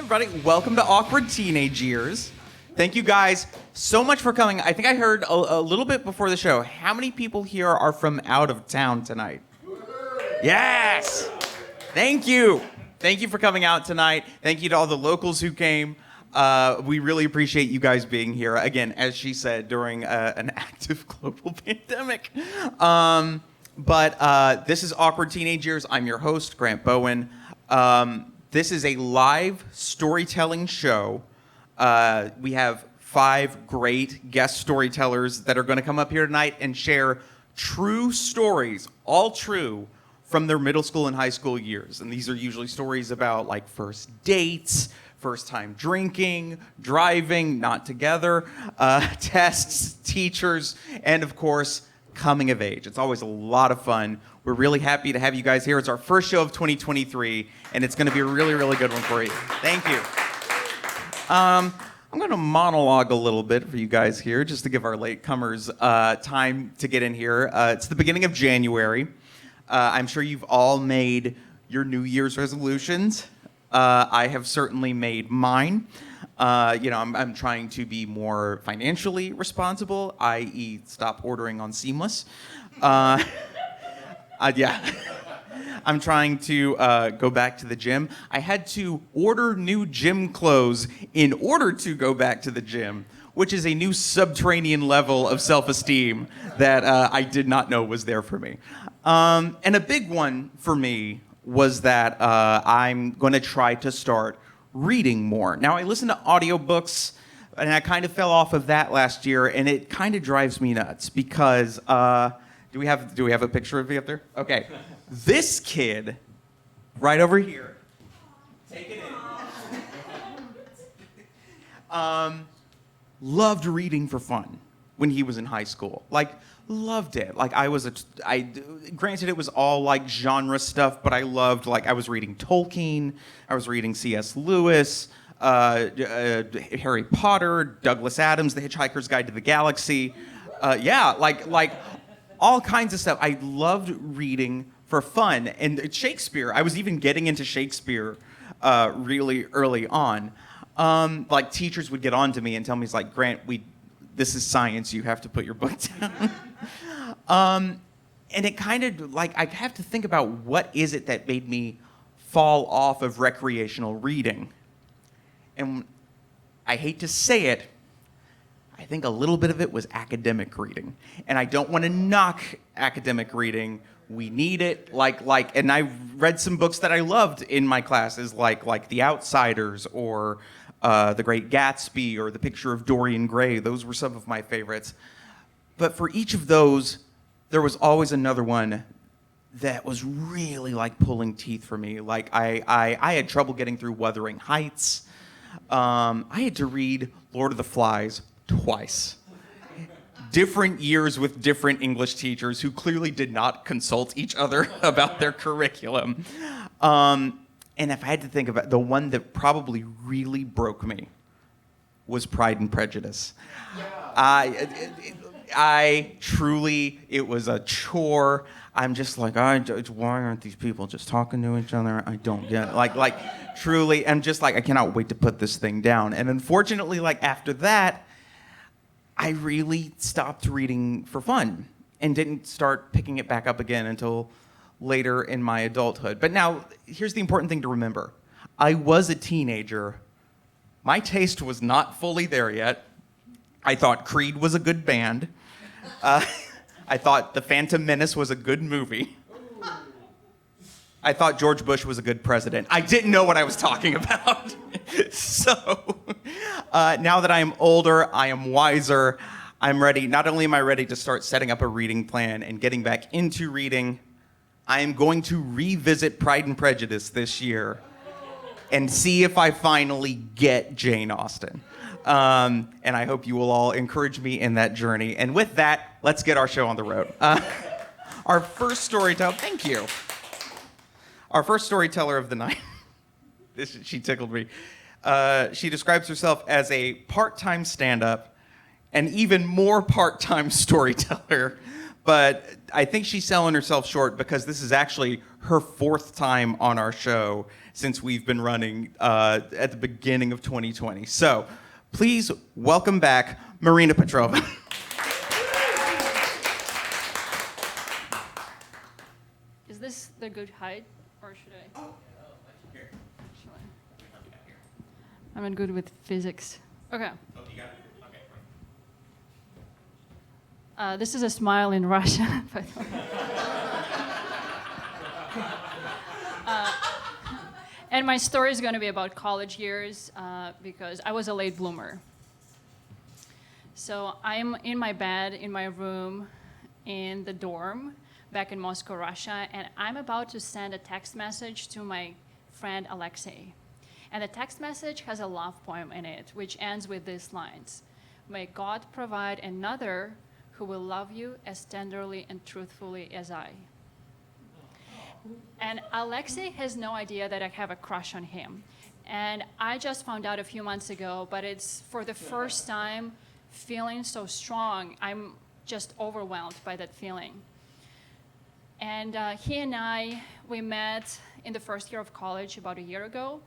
everybody. Welcome to Awkward Teenage Years. Thank you guys so much for coming. I think I heard a little bit before the show. How many people here are from out of town tonight? Yes! Thank you. Thank you for coming out tonight. Thank you to all the locals who came. We really appreciate you guys being here. Again, as she said, during an active global pandemic. But this is Awkward Teenage Years. I'm your host, Grant Bowen. This is a live storytelling show. We have 5 great guest storytellers that are going to come up here tonight and share true stories, all true, from their middle school and high school years. And these are usually stories about like first dates, first time drinking, driving, not together, tests, teachers, and of course, coming of age. It's always a lot of fun. We're really happy to have you guys here. It's our first show of 2023, and it's going to be a really, really good one for you. Thank you. I'm going to monologue a little bit for you guys here, just to give our latecomers time to get in here. It's the beginning of January. I'm sure you've all made your New Year's resolutions. I have certainly made mine. I'm trying to be more financially responsible, i.e. stop ordering on Seamless. I'm trying to go back to the gym. I had to order new gym clothes in order to go back to the gym, which is a new subterranean level of self-esteem that I did not know was there for me. And a big one for me was that I'm going to try to start reading more. Now, I listen to audiobooks, and I kind of fell off of that last year, and it kind of drives me nuts because do we have a picture of me up there? Okay. This kid right over here, take it in, loved reading for fun when he was in high school. Like, loved it. Like, granted it was all like genre stuff, but I was reading Tolkien, I was reading C.S. Lewis, Harry Potter, Douglas Adams, The Hitchhiker's Guide to the Galaxy. Like all kinds of stuff. I loved reading for fun. And Shakespeare, I was even getting into Shakespeare really early on. Like, teachers would get on to me and tell me, it's like, Grant, this is science, you have to put your book down. And it kind of, like, I have to think about what is it that made me fall off of recreational reading. And I hate to say it, I think a little bit of it was academic reading. And I don't want to knock academic reading. We need it. And I read some books that I loved in my classes, like The Outsiders or The Great Gatsby or The Picture of Dorian Gray. Those were some of my favorites. But for each of those, there was always another one that was really like pulling teeth for me. Like I had trouble getting through Wuthering Heights. I had to read Lord of the Flies twice. Different years with different English teachers who clearly did not consult each other about their curriculum. And if I had to think about the one that probably really broke me was Pride and Prejudice. I truly, it was a chore. I'm just like, why aren't these people just talking to each other? I don't get it. Like truly, I'm just like, I cannot wait to put this thing down. And unfortunately, like after that, I really stopped reading for fun and didn't start picking it back up again until later in my adulthood. But now, here's the important thing to remember. I was a teenager. My taste was not fully there yet. I thought Creed was a good band. I thought The Phantom Menace was a good movie. I thought George Bush was a good president. I didn't know what I was talking about. So now that I am older, I am wiser, I'm ready. Not only am I ready to start setting up a reading plan and getting back into reading, I am going to revisit Pride and Prejudice this year and see if I finally get Jane Austen. And I hope you will all encourage me in that journey. And with that, let's get our show on the road. Our first storyteller, thank you. Our first storyteller of the night, she tickled me. She describes herself as a part-time stand-up and even more part-time storyteller. But I think she's selling herself short because this is actually her 4th time on our show since we've been running at the beginning of 2020. So please welcome back Marina Petrova. Is this the good height, or should I? Oh, here. I'm not good with physics. Okay. Oh, you got it? Okay. This is a smile in Russian. And my story is going to be about college years because I was a late bloomer. So I'm in my bed, in my room, in the dorm, back in Moscow, Russia, and I'm about to send a text message to my friend Alexei. And the text message has a love poem in it, which ends with these lines. May God provide another who will love you as tenderly and truthfully as I. And Alexei has no idea that I have a crush on him. And I just found out a few months ago, but it's for the first time feeling so strong. I'm just overwhelmed by that feeling. And he and I, we met in the first year of college about a year ago.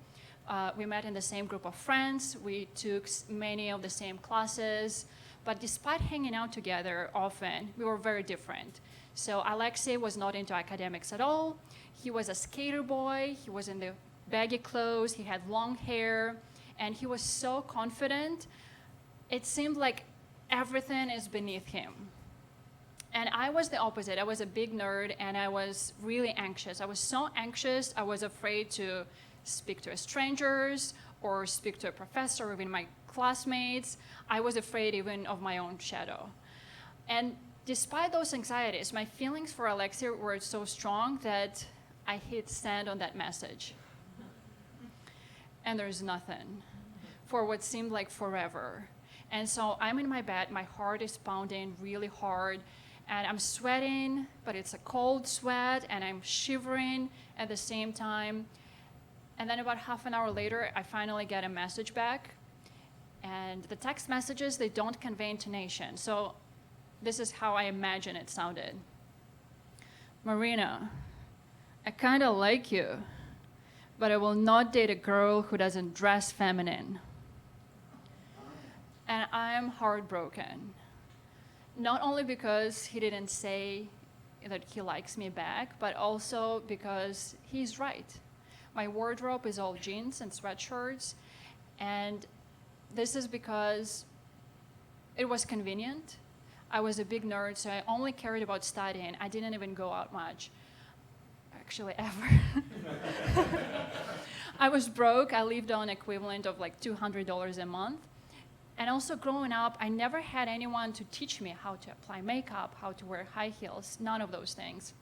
We met in the same group of friends. We took many of the same classes. But despite hanging out together often, we were very different. So Alexei was not into academics at all. He was a skater boy. He was in the baggy clothes. He had long hair. And he was so confident. It seemed like everything is beneath him. And I was the opposite. I was a big nerd, and I was really anxious. I was so anxious, I was afraid to speak to strangers or speak to a professor or even my classmates. I was afraid even of my own shadow. And despite those anxieties, my feelings for Alexei were so strong that I hit send on that message. And there's nothing for what seemed like forever. And so I'm in my bed, my heart is pounding really hard, and I'm sweating, but it's a cold sweat, and I'm shivering at the same time. And then about half an hour later, I finally get a message back. And the text messages, they don't convey intonation. So this is how I imagine it sounded. Marina, I kind of like you, but I will not date a girl who doesn't dress feminine. And I'm heartbroken. Not only because he didn't say that he likes me back, but also because he's right. My wardrobe is all jeans and sweatshirts, and this is because it was convenient. I was a big nerd, so I only cared about studying. I didn't even go out much, actually ever. I was broke. I lived on equivalent of like $200 a month. And also growing up, I never had anyone to teach me how to apply makeup, how to wear high heels, none of those things.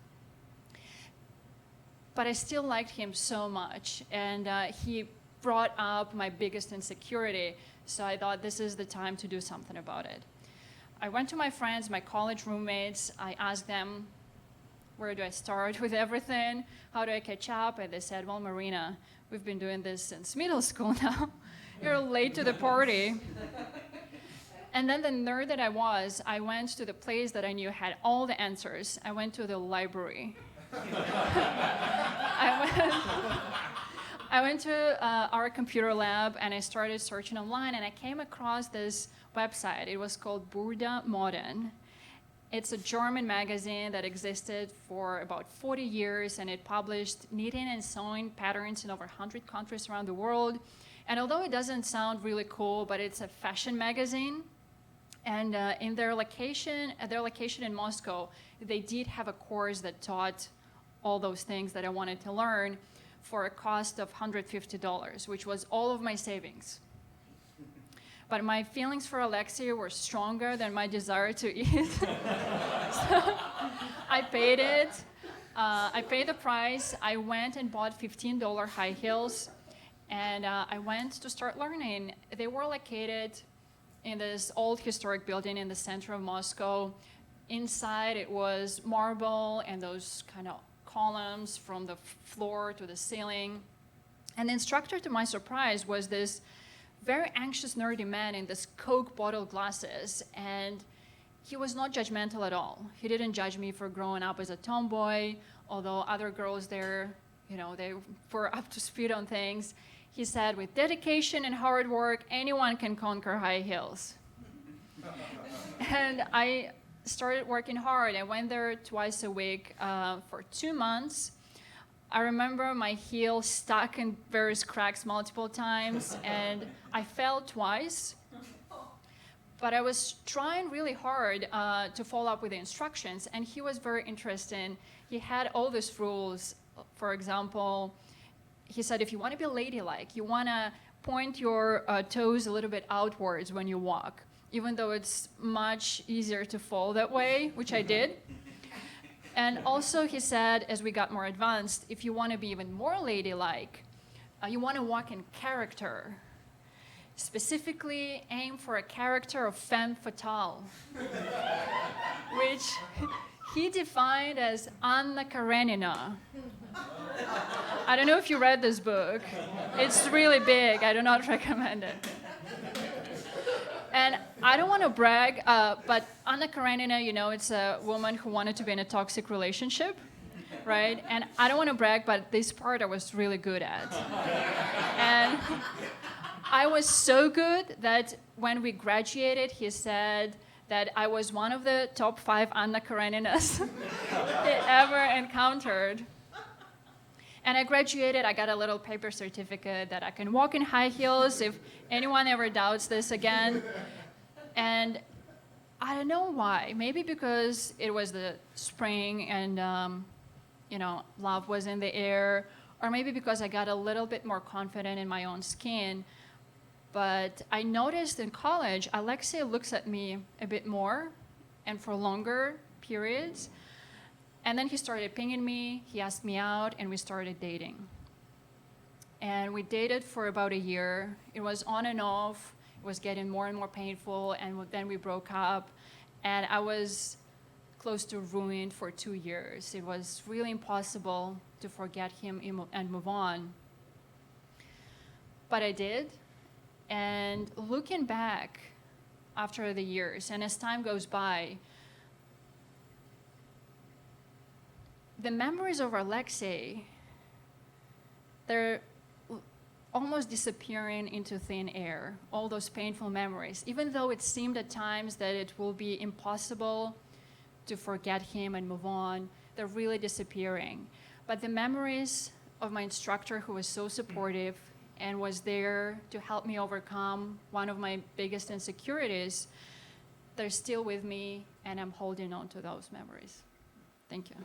But I still liked him so much, and he brought up my biggest insecurity, so I thought this is the time to do something about it. I went to my friends, my college roommates. I asked them, where do I start with everything? How do I catch up? And they said, well, Marina, we've been doing this since middle school now. You're late to the party. And then the nerd that I was, I went to the place that I knew had all the answers. I went to the library. I went to our computer lab, and I started searching online, and I came across this website. It was called Burda Modern. It's a German magazine that existed for about 40 years, and it published knitting and sewing patterns in over 100 countries around the world. And although it doesn't sound really cool, but it's a fashion magazine. And in their location, at their location in Moscow, they did have a course that taught all those things that I wanted to learn for a cost of $150, which was all of my savings. But my feelings for Alexei were stronger than my desire to eat. So I paid it. I paid the price. I went and bought $15 high heels. And I went to start learning. They were located in this old historic building in the center of Moscow. Inside, it was marble and those kind of columns from the floor to the ceiling. And the instructor, to my surprise, was this very anxious, nerdy man in this Coke bottle glasses. And he was not judgmental at all. He didn't judge me for growing up as a tomboy, although other girls there, they were up to speed on things. He said, with dedication and hard work, anyone can conquer high heels. And I started working hard. I went there twice a week for 2 months. I remember my heel stuck in various cracks multiple times, and I fell twice. But I was trying really hard to follow up with the instructions, and he was very interested. He had all these rules. For example, he said, if you want to be ladylike, you want to point your toes a little bit outwards when you walk, even though it's much easier to fall that way, which I did. And also he said, as we got more advanced, if you want to be even more ladylike, you want to walk in character. Specifically, aim for a character of femme fatale, which he defined as Anna Karenina. I don't know if you read this book. It's really big. I do not recommend it. And I don't want to brag, but Anna Karenina, it's a woman who wanted to be in a toxic relationship, right? And I don't want to brag, but this part I was really good at. And I was so good that when we graduated, he said that I was one of the top 5 Anna Kareninas he ever encountered. And I graduated, I got a little paper certificate that I can walk in high heels if anyone ever doubts this again. And I don't know why. Maybe because it was the spring and, love was in the air. Or maybe because I got a little bit more confident in my own skin. But I noticed in college, Alexei looks at me a bit more and for longer periods. And then he started pinging me, he asked me out, and we started dating. And we dated for about a year. It was on and off. It was getting more and more painful, and then we broke up. And I was close to ruined for 2 years. It was really impossible to forget him and move on. But I did. And looking back after the years, and as time goes by, the memories of Alexei, they're almost disappearing into thin air, all those painful memories. Even though it seemed at times that it will be impossible to forget him and move on, they're really disappearing. But the memories of my instructor, who was so supportive and was there to help me overcome one of my biggest insecurities, they're still with me, and I'm holding on to those memories. Thank you.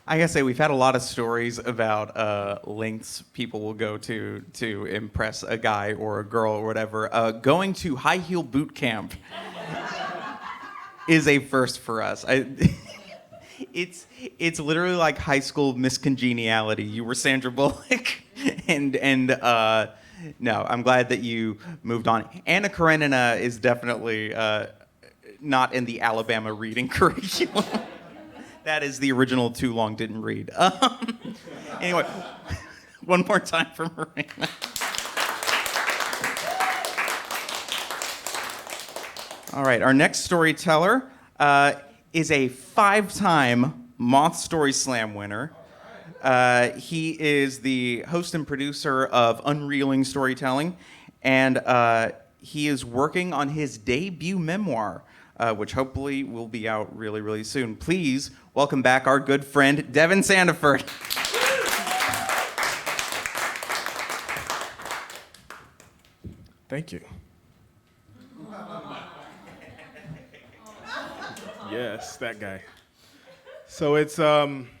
I gotta say, we've had a lot of stories about lengths people will go to impress a guy or a girl or whatever. Going to high heel boot camp is a first for us. It's literally like high school miscongeniality. You were Sandra Bullock, and no, I'm glad that you moved on. Anna Karenina is definitely not in the Alabama reading curriculum. That is the original Too Long Didn't Read. Anyway, one more time for Marina. All right, our next storyteller is a 5-time Moth Story Slam winner. He is the host and producer of Unreeling Storytelling, and he is working on his debut memoir, which hopefully will be out really, really soon. Please welcome back our good friend, Devan Sandiford. Thank you. Yes, that guy. So it's late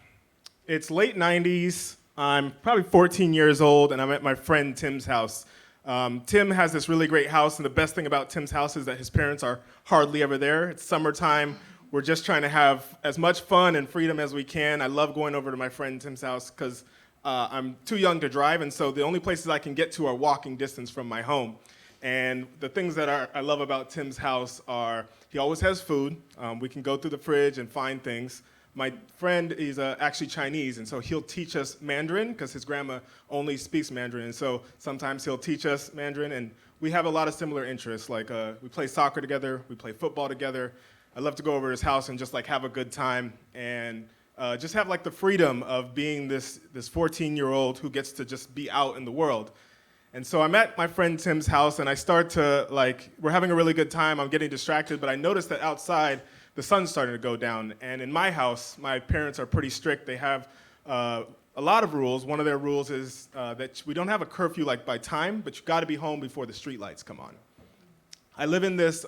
90s. I'm probably 14 years old, and I'm at my friend Tim's house. Tim has this really great house, and the best thing about Tim's house is that his parents are hardly ever there. It's summertime. We're just trying to have as much fun and freedom as we can. I love going over to my friend Tim's house because I'm too young to drive, and so the only places I can get to are walking distance from my home. And the things that I love about Tim's house are he always has food. We can go through the fridge and find things. My friend is actually Chinese, and so he'll teach us Mandarin because his grandma only speaks Mandarin. And so sometimes he'll teach us Mandarin, and we have a lot of similar interests. Like we play soccer together, we play football together. I love to go over to his house and just like have a good time and just have like the freedom of being this 14-year-old who gets to just be out in the world. And so I'm at my friend Tim's house, and I start to we're having a really good time. I'm getting distracted, but I notice that outside the sun's starting to go down. And in my house, my parents are pretty strict. They have a lot of rules. One of their rules is that we don't have a curfew like by time, but you got to be home before the street lights come on. I live in this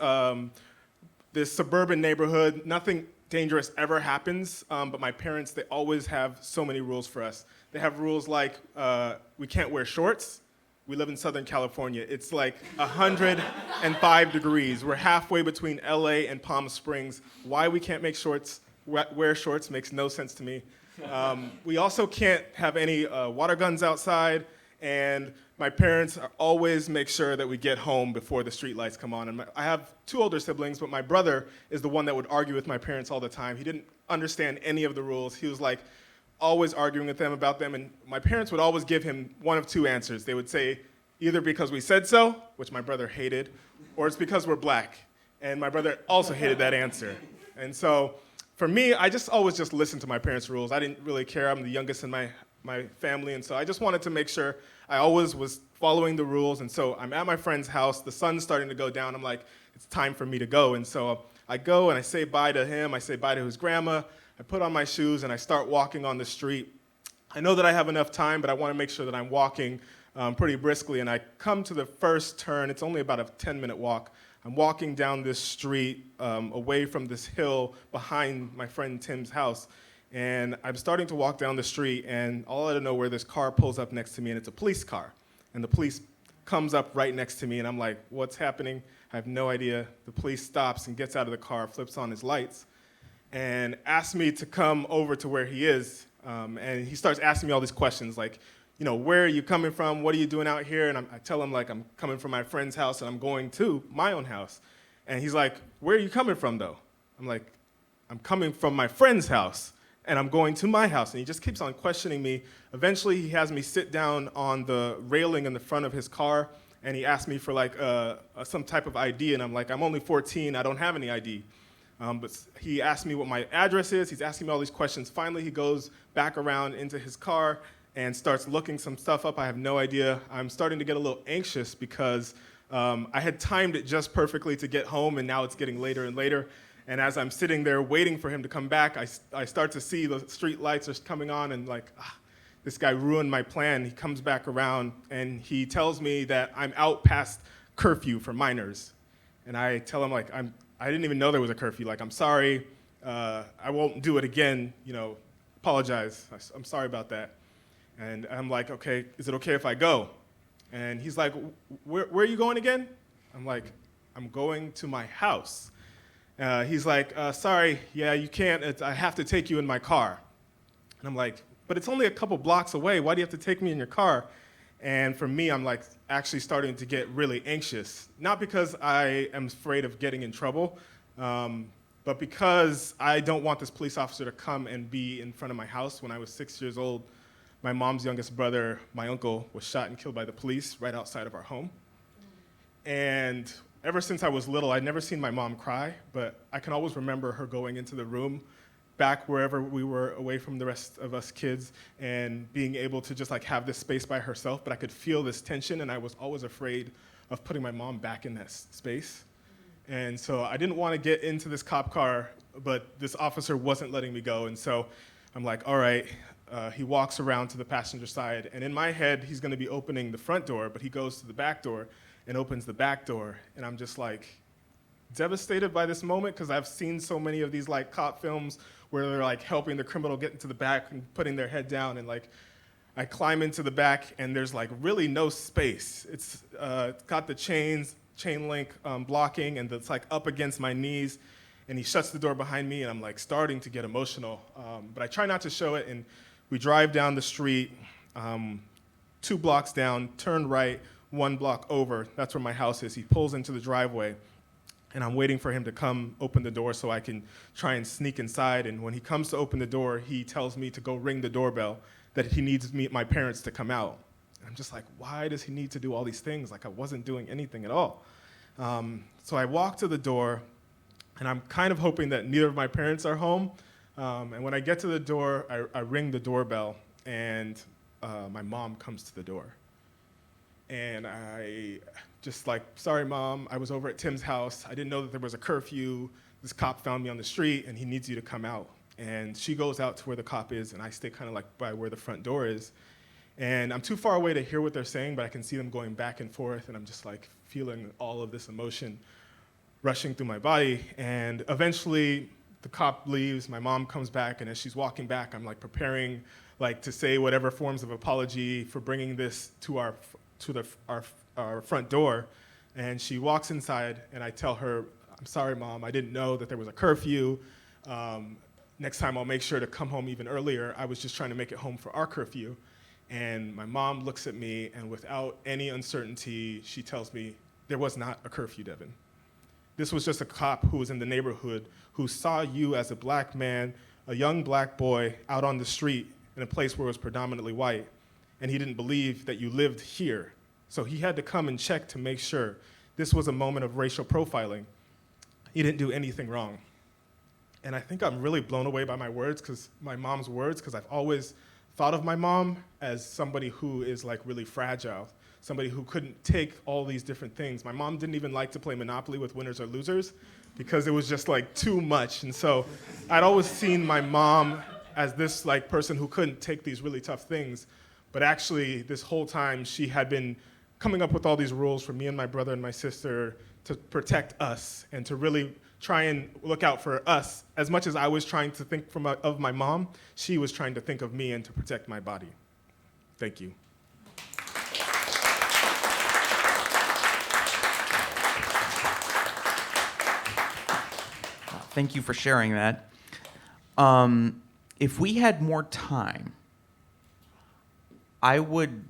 suburban neighborhood. Nothing dangerous ever happens, but my parents, they always have so many rules for us. They have rules like we can't wear shorts. We live in Southern California. It's like 105 degrees. We're halfway between LA and Palm Springs. Why we can't wear shorts makes no sense to me. We also can't have any water guns outside, and my parents always make sure that we get home before the street lights come on. And I have 2 older siblings, but my brother is the one that would argue with my parents all the time. He didn't understand any of the rules. He was like always arguing with them about them, and my parents would always give him one of 2 answers. They would say, either because we said so, which my brother hated, or it's because we're black. And my brother also hated that answer. And so for me, I just always just listened to my parents' rules. I didn't really care. I'm the youngest in my family, and so I just wanted to make sure I always was following the rules. And so I'm at my friend's house. The sun's starting to go down. I'm like, it's time for me to go. And so I go and I say bye to him. I say bye to his grandma. I put on my shoes and I start walking on the street. I know that I have enough time, but I want to make sure that I'm walking pretty briskly. And I come to the first turn. It's only about a 10-minute walk. I'm walking down this street away from this hill behind my friend Tim's house. And I'm starting to walk down the street, and all out of nowhere, this car pulls up next to me, and it's a police car. And the police comes up right next to me, and I'm like, what's happening? I have no idea. The police stops and gets out of the car, flips on his lights, and asks me to come over to where he is. And he starts asking me all these questions, like, you know, where are you coming from? What are you doing out here? And I tell him, like, I'm coming from my friend's house, and I'm going to my own house. And he's like, where are you coming from, though? I'm like, I'm coming from my friend's house, and I'm going to my house. And he just keeps on questioning me. Eventually, he has me sit down on the railing in the front of his car, and he asked me for, like, some type of ID. And I'm like, I'm only 14. I don't have any ID. But he asked me what my address is. He's asking me all these questions. Finally, he goes back around into his car and starts looking some stuff up. I have no idea. I'm starting to get a little anxious because I had timed it just perfectly to get home, and now it's getting later and later. And as I'm sitting there waiting for him to come back, I start to see the street lights are coming on, and like, this guy ruined my plan. He comes back around, and he tells me that I'm out past curfew for minors. And I tell him, like, I didn't even know there was a curfew. Like, I'm sorry. I won't do it again. You know, apologize. I'm sorry about that. And I'm like, okay, is it okay if I go? And he's like, where are you going again? I'm like, I'm going to my house. He's like, sorry, yeah, you can't. I have to take you in my car. And I'm like, but it's only a couple blocks away. Why do you have to take me in your car? And for me, I'm like actually starting to get really anxious. Not because I am afraid of getting in trouble, but because I don't want this police officer to come and be in front of my house. When I was 6 years old, my mom's youngest brother, my uncle, was shot and killed by the police right outside of our home. And ever since I was little, I'd never seen my mom cry, but I can always remember her going into the room back wherever we were away from the rest of us kids and being able to just like have this space by herself, but I could feel this tension, and I was always afraid of putting my mom back in that space. And so I didn't want to get into this cop car, but this officer wasn't letting me go, and so I'm like, all right. He walks around to the passenger side, and in my head, he's gonna be opening the front door, but he goes to the back door and opens the back door, and I'm just like devastated by this moment because I've seen so many of these like cop films where they're like helping the criminal get into the back and putting their head down, and like I climb into the back and there's like really no space. It's got the chain link blocking, and it's like up against my knees, and he shuts the door behind me, and I'm like starting to get emotional, but I try not to show it. And we drive down the street, 2 blocks down, turn right, 1 block over. That's where my house is. He pulls into the driveway, And I'm waiting for him to come open the door so I can try and sneak inside. And when he comes to open the door, he tells me to go ring the doorbell, that he needs my parents to come out. And I'm just like, why does he need to do all these things? Like, I wasn't doing anything at all. So I walk to the door, and I'm kind of hoping that neither of my parents are home. And when I get to the door, I ring the doorbell, and my mom comes to the door. And I just like, sorry, Mom, I was over at Tim's house. I didn't know that there was a curfew. This cop found me on the street, and he needs you to come out. And she goes out to where the cop is, and I stay kind of like by where the front door is. And I'm too far away to hear what they're saying, but I can see them going back and forth, and I'm just like feeling all of this emotion rushing through my body. And eventually, the cop leaves, my mom comes back, and as she's walking back, I'm like preparing like to say whatever forms of apology for bringing this to our front door. And she walks inside, and I tell her, I'm sorry, Mom, I didn't know that there was a curfew. Next time I'll make sure to come home even earlier. I was just trying to make it home for our curfew. And my mom looks at me, and without any uncertainty, she tells me, there was not a curfew, Devan. This was just a cop who was in the neighborhood who saw you as a black man, a young black boy out on the street in a place where it was predominantly white, and he didn't believe that you lived here. So he had to come and check to make sure this was a moment of racial profiling. He didn't do anything wrong. And I think I'm really blown away by my mom's words, because I've always thought of my mom as somebody who is like really fragile, somebody who couldn't take all these different things. My mom didn't even like to play Monopoly with winners or losers because it was just like too much. And so I'd always seen my mom as this like person who couldn't take these really tough things. But actually, this whole time, she had been coming up with all these rules for me and my brother and my sister to protect us and to really try and look out for us. As much as I was trying to think of my mom, she was trying to think of me and to protect my body. Thank you. Thank you for sharing that. If we had more time, I would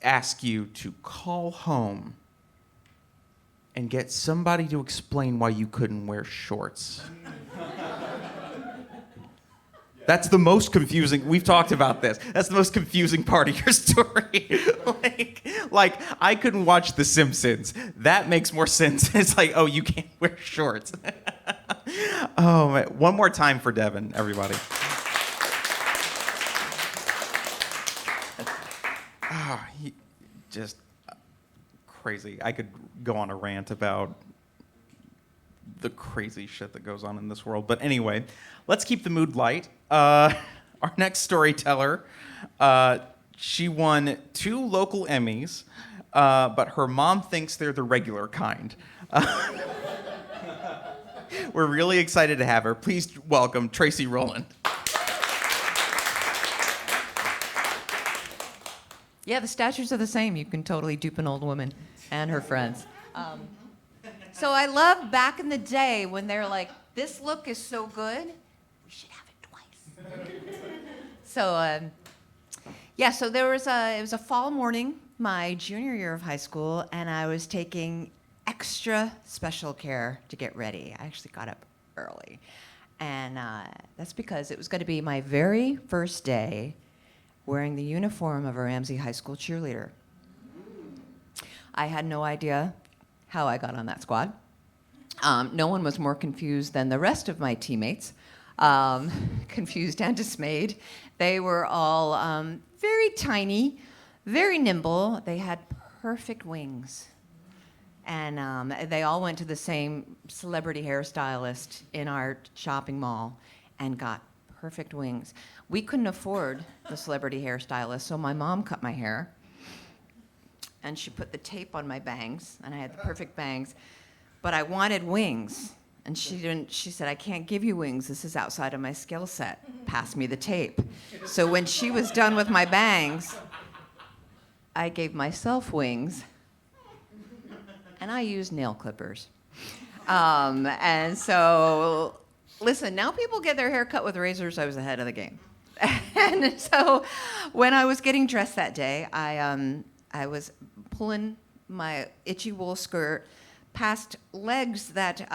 ask you to call home and get somebody to explain why you couldn't wear shorts. That's the most confusing. We've talked about this. That's the most confusing part of your story. like I couldn't watch The Simpsons. That makes more sense. It's like, oh, you can't wear shorts. Oh, man. One more time for Devan, everybody. He just crazy. I could go on a rant about the crazy shit that goes on in this world. But anyway, let's keep the mood light. Our next storyteller, she won 2 local Emmys, but her mom thinks they're the regular kind. We're really excited to have her. Please welcome Tracy Rowland. Yeah, the statutes are the same. You can totally dupe an old woman and her friends. So I love back in the day when they're like, this look is so good, we should have it twice. So it was a fall morning, my junior year of high school, and I was taking extra special care to get ready. I actually got up early. And that's because it was going to be my very first day wearing the uniform of a Ramsey High School cheerleader. I had no idea how I got on that squad. No one was more confused than the rest of my teammates, confused and dismayed. They were all very tiny, very nimble. They had perfect wings. And they all went to the same celebrity hairstylist in our shopping mall and got perfect wings. We couldn't afford the celebrity hairstylist, so my mom cut my hair. And she put the tape on my bangs, and I had the perfect bangs. But I wanted wings. And she said, I can't give you wings. This is outside of my skill set. Pass me the tape. So when she was done with my bangs, I gave myself wings. And I used nail clippers. And so, listen, now people get their hair cut with razors. I was ahead of the game. And so when I was getting dressed that day, I was pulling my itchy wool skirt past legs that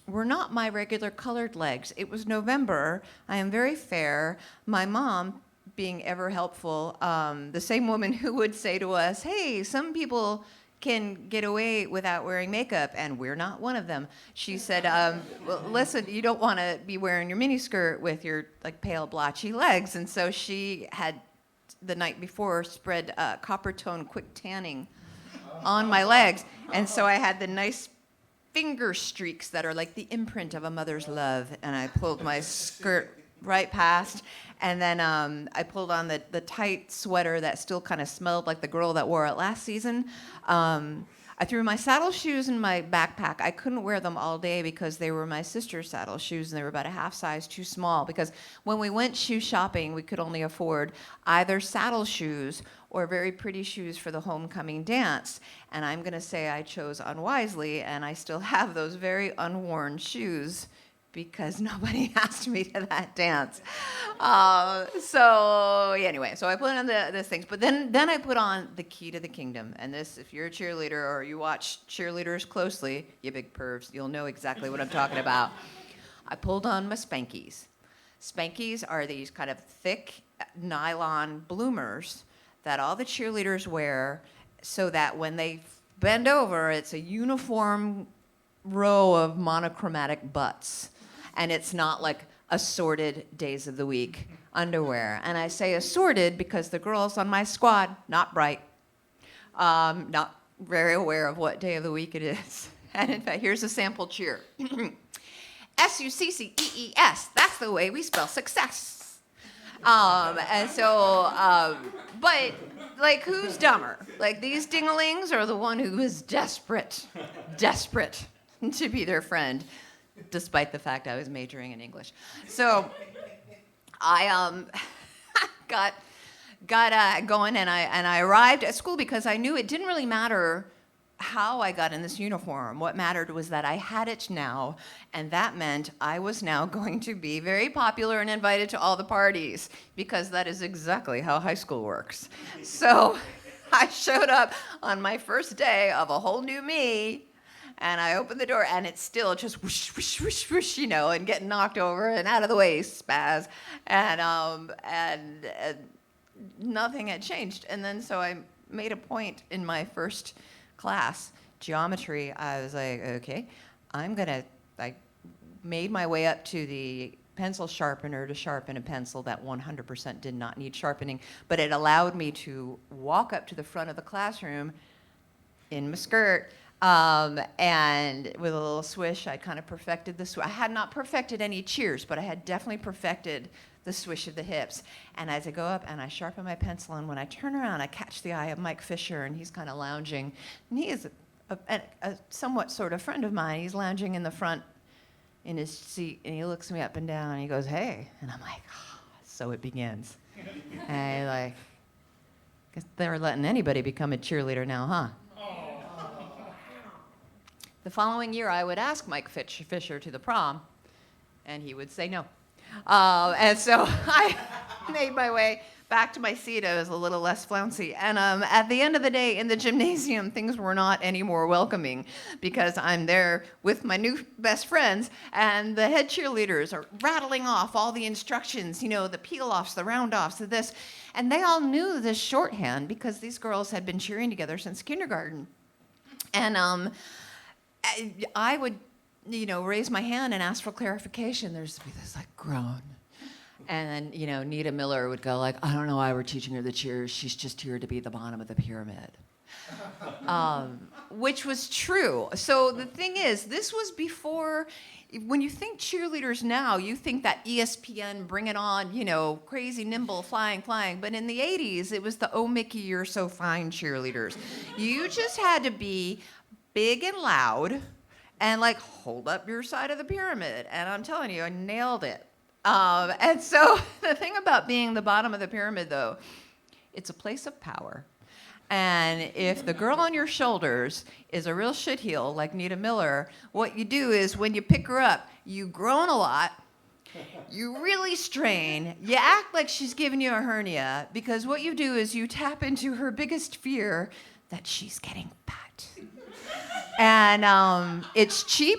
were not my regular colored legs. It was November. I am very fair. My mom, being ever helpful, the same woman who would say to us, hey, some people can get away without wearing makeup, and we're not one of them. She said, well, listen, you don't want to be wearing your miniskirt with your like pale blotchy legs. And so she had, the night before, spread copper tone quick tanning on my legs. And so I had the nice finger streaks that are like the imprint of a mother's love. And I pulled my skirt right past. And then I pulled on the tight sweater that still kind of smelled like the girl that wore it last season. I threw my saddle shoes in my backpack. I couldn't wear them all day because they were my sister's saddle shoes, and they were about a half size too small. Because when we went shoe shopping, we could only afford either saddle shoes or very pretty shoes for the homecoming dance. And I'm going to say I chose unwisely, and I still have those very unworn shoes because nobody asked me to that dance. So anyway, so I put on this things, but then I put on the key to the kingdom. And this, if you're a cheerleader or you watch cheerleaders closely, you big pervs, you'll know exactly what I'm talking about. I pulled on my Spankies. Spankies are these kind of thick nylon bloomers that all the cheerleaders wear so that when they bend over, it's a uniform row of monochromatic butts. And it's not like assorted days of the week underwear. And I say assorted because the girls on my squad, not bright, not very aware of what day of the week it is. And in fact, here's a sample cheer. S-U-C-C-E-E-S, that's the way we spell success. And so, but like, who's dumber? Like, these dinglings or the one who is desperate to be their friend, despite the fact I was majoring in English. So I got going, and I arrived at school because I knew it didn't really matter how I got in this uniform. What mattered was that I had it now, and that meant I was now going to be very popular and invited to all the parties, because that is exactly how high school works. So I showed up on my first day of a whole new me, and I opened the door, and it's still just whoosh, whoosh, whoosh, whoosh, you know, and getting knocked over and out of the way, spaz. And nothing had changed. And then so I made a point in my first class, geometry. I was like, okay, I made my way up to the pencil sharpener to sharpen a pencil that 100% did not need sharpening, but it allowed me to walk up to the front of the classroom in my skirt, and with a little swish, I kind of perfected the swish. I had not perfected any cheers, but I had definitely perfected the swish of the hips. And as I go up and I sharpen my pencil, and when I turn around, I catch the eye of Mike Fisher, and he's kind of lounging. And he is a somewhat sort of friend of mine. He's lounging in the front in his seat, and he looks me up and down, and he goes, hey. And I'm like, oh, so it begins. And I guess they're letting anybody become a cheerleader now, huh? The following year, I would ask Mike Fisher to the prom, and he would say no. And so I made my way back to my seat. I was a little less flouncy. And at the end of the day, in the gymnasium, things were not any more welcoming, because I'm there with my new best friends, and the head cheerleaders are rattling off all the instructions, you know, the peel-offs, the round-offs, the this. And they all knew this shorthand because these girls had been cheering together since kindergarten. And I would, you know, raise my hand and ask for clarification. There's this like groan. And then, you know, Nita Miller would go like, I don't know why we're teaching her the cheers. She's just here to be the bottom of the pyramid. Which was true. So the thing is, this was before, when you think cheerleaders now, you think that ESPN, bring it on, you know, crazy, nimble, flying. But in the 80s, it was the oh, Mickey, you're so fine cheerleaders. You just had to be big and loud and like hold up your side of the pyramid. And I'm telling you, I nailed it. And so the thing about being the bottom of the pyramid, though, it's a place of power. And if the girl on your shoulders is a real shitheel like Nita Miller, what you do is when you pick her up, you groan a lot, you really strain, you act like she's giving you a hernia, because what you do is you tap into her biggest fear, that she's getting fat. And it's cheap.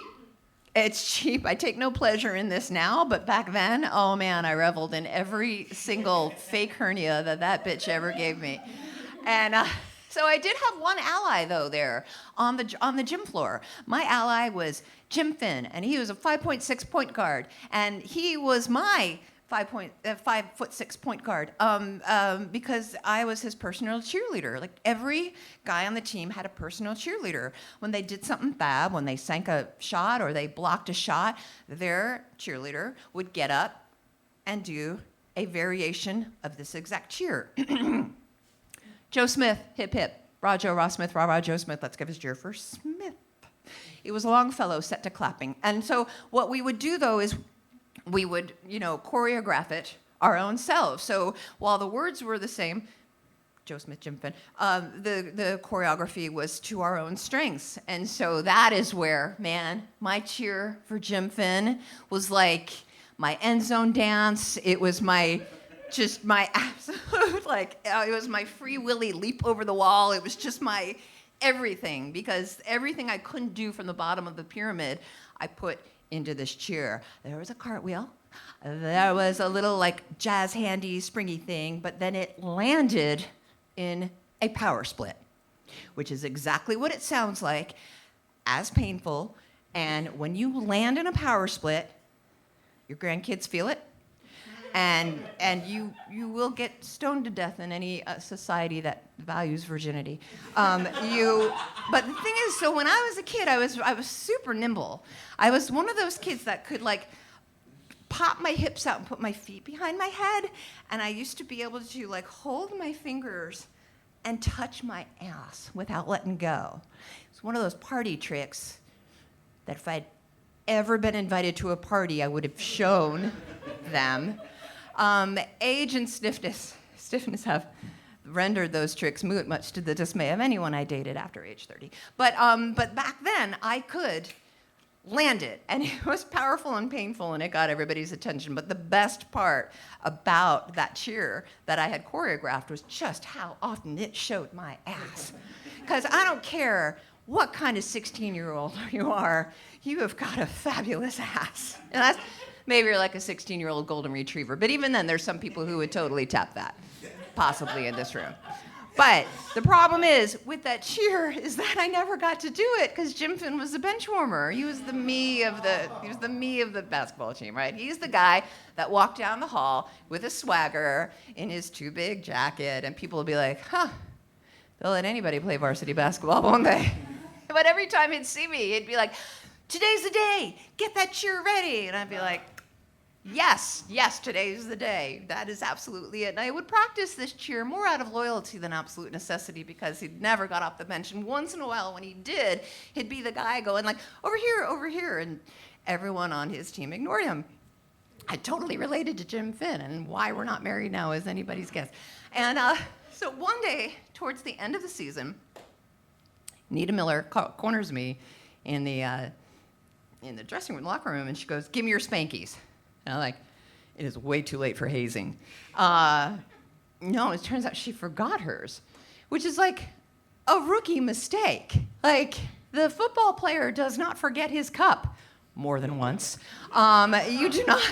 It's cheap. I take no pleasure in this now, but back then, oh man, I reveled in every single fake hernia that bitch ever gave me. And so I did have one ally though there on the gym floor. My ally was Jim Finn, and he was a 5.6 point guard, and he was my 5'6" point guard because I was his personal cheerleader. Like every guy on the team had a personal cheerleader. When they did something bad, when they sank a shot or they blocked a shot, their cheerleader would get up and do a variation of this exact cheer. Joe Smith, hip hip. Raw Joe, Raw Smith, rah rah Joe Smith. Let's give his cheer for Smith. It was Longfellow set to clapping. And so what we would do though is we would, choreograph it our own selves. So while the words were the same, Joe Smith, Jim Finn, the choreography was to our own strengths. And so that is where, man, my cheer for Jim Finn was like my end zone dance. It was my absolute, it was my Free Willy leap over the wall. It was just my everything, because everything I couldn't do from the bottom of the pyramid, I put into this cheer. There was a cartwheel. There was a little jazz handy, springy thing, but then it landed in a power split, which is exactly what it sounds like, as painful. And when you land in a power split, your grandkids feel it, and you will get stoned to death in any society that values virginity. But the thing is, so when I was a kid, I was super nimble. I was one of those kids that could pop my hips out and put my feet behind my head, and I used to be able to hold my fingers and touch my ass without letting go. It's one of those party tricks that if I'd ever been invited to a party, I would have shown them. Age and stiffness have rendered those tricks moot, much to the dismay of anyone I dated after age 30. But back then, I could land it, and it was powerful and painful, and it got everybody's attention. But the best part about that cheer that I had choreographed was just how often it showed my ass. Because I don't care what kind of 16-year-old you are, you have got a fabulous ass. And that's, maybe you're like a 16-year-old golden retriever, but even then, there's some people who would totally tap that, possibly in this room. But the problem is, with that cheer, is that I never got to do it because Jim Finn was the bench warmer. He was the me of the basketball team, right? He's the guy that walked down the hall with a swagger in his too big jacket, and people would be like, huh, they'll let anybody play varsity basketball, won't they? But every time he'd see me, he'd be like, today's the day, get that cheer ready. And I'd be like, yes, today's the day. That is absolutely it. And I would practice this cheer more out of loyalty than absolute necessity because he'd never got off the bench. And once in a while, when he did, he'd be the guy going over here. And everyone on his team ignored him. I totally related to Jim Finn, and why we're not married now is anybody's guess. And so one day, towards the end of the season, Nita Miller corners me in the dressing room, locker room, and she goes, "Give me your Spankies." And I'm like, it is way too late for hazing. No, it turns out she forgot hers, which is like a rookie mistake. Like, the football player does not forget his cup more than once. You do not